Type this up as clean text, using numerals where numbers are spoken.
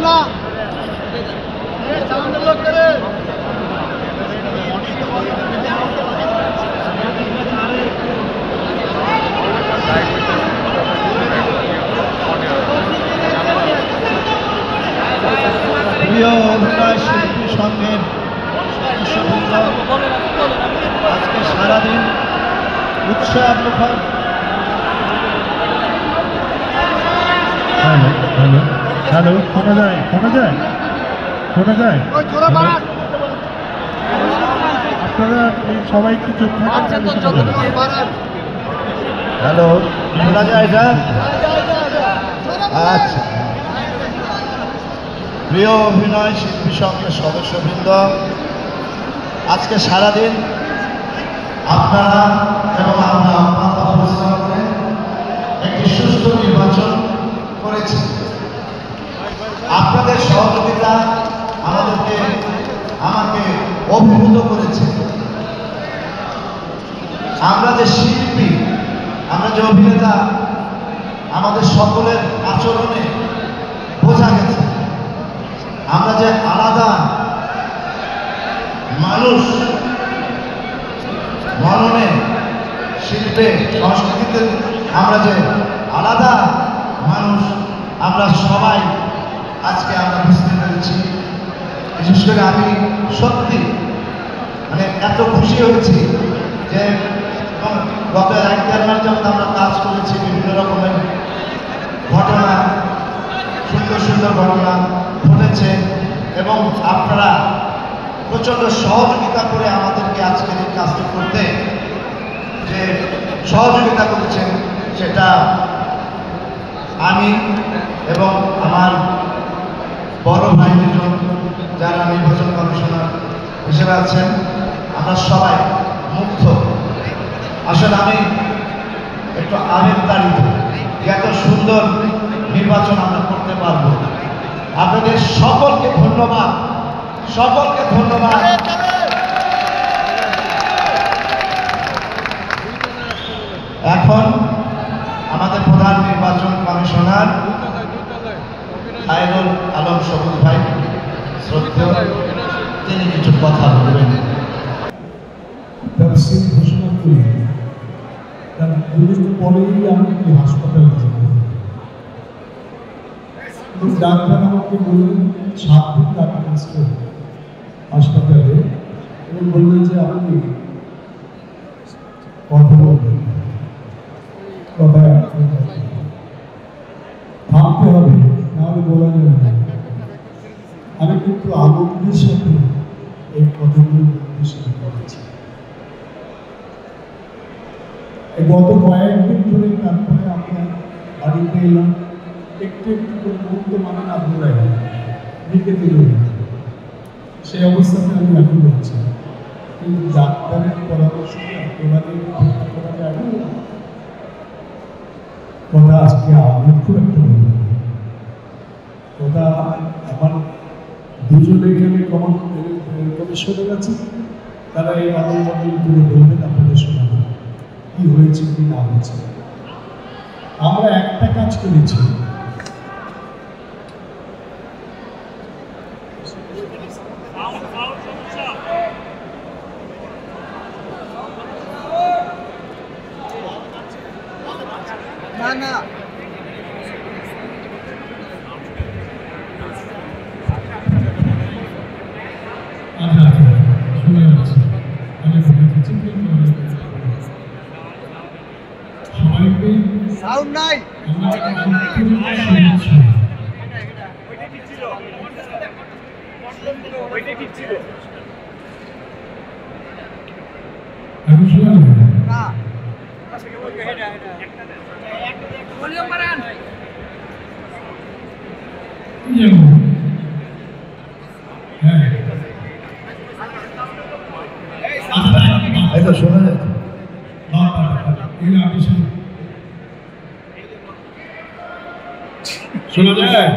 না প্রিয় অভিনয় শিল্পী সংঘের আজকে সারাদিন উৎসব মুখর। হ্যালো হ্যালো হ্যালো, শোনা যায় শোনা যায় শোনা যায়? আপনারা সবাই একটু চুপ থাকেন। হ্যালো, শোনা যায় এটা? আচ্ছা, প্রিয় অভিনয় শিল্পী সংঘের সদস্যবৃন্দ, আজকে সারাদিন আপনারা এবং আমরা আপনাদের একটি সুষ্ঠু নির্বাচন করেছি। আপনাদের সহযোগিতা আমাকে অভিভূত করেছে। আমরা যে শিল্পী, আমরা যে অভিনেতা, আমাদের সকলের আচরণে বোঝা গেছে আমরা যে আলাদা মানুষ, মননে, শিল্পে, সংস্কৃতিতে আমরা যে আলাদা মানুষ, আমরা সবাই আজকে আমরা বুঝতে পেরেছি। বিশেষ করে আমি সত্যি এত খুশি হয়েছি যে গত 1-1.5 মাস যাবত আমরা কাজ করেছি, বিভিন্ন রকমের ঘটনা, সুন্দর সুন্দর ঘটনা ঘটেছে এবং আপনারা প্রচণ্ড সহযোগিতা করে আমাদেরকে আজকের এই কাজটি করতে যে সহযোগিতা করেছেন, সেটা আমি এবং আমার বড় ভাই দুজন যারা নির্বাচন কমিশনার হিসেবে আছেন, আমরা সবাই মুগ্ধ। আসলে আমি একটু আবেগতাড়িত, এত সুন্দর নির্বাচন আমরা করতে পারবো। আপনাদের সকলকে ধন্যবাদ, সকলকে ধন্যবাদ। এখন আমাদের প্রধান নির্বাচন কমিশনার খায়রুল আলম সবুজ ভাই, শ্রদ্ধেয়, তিনি কিছু কথা বলবেন। ভ্যাকসিন ঘোষণা করি, তার দুদিন পরেই আমি হাসপাতালে যাব। ডাক্তার আমাকে বললেন 7 দিন ডাক্তার হাসপাতালে, এবং বললেন যে আপনি কথা বলবেন, কথা থামতে হবে, নাহলে বলা যাবে না। আমি কিন্তু আনন্দের সাথে এই কথাগুলো নির্দেশনা করেছি। গত কয়েকদিন ধরে তারপরে আমরা বাড়িতে এলাম, একটু একটু করে মুক্ত আপনারাই দিকে দিল, সেই অবস্থাতে আমি এখন বলছি। কিন্তু ডাক্তারের পরামর্শ একেবারে করা যায় না। কথা আজকে আমি খুব একটা বললাম, কথা আমার দুজনে এখানে কমিশনের আছে, তারা এই অনুমোদন করে বলবেন, আপনাদের শোনাবেন কি হয়েছে কি না হয়েছে। আমরা একটা কাজ করেছি, না না শুনে যাচ্ছে, আমি বলেছি সবাইকে সাউন্ড নাই। আমি শোনা যাবে না হ্যাঁ, এটা শোনা যায়? শোনা যায়?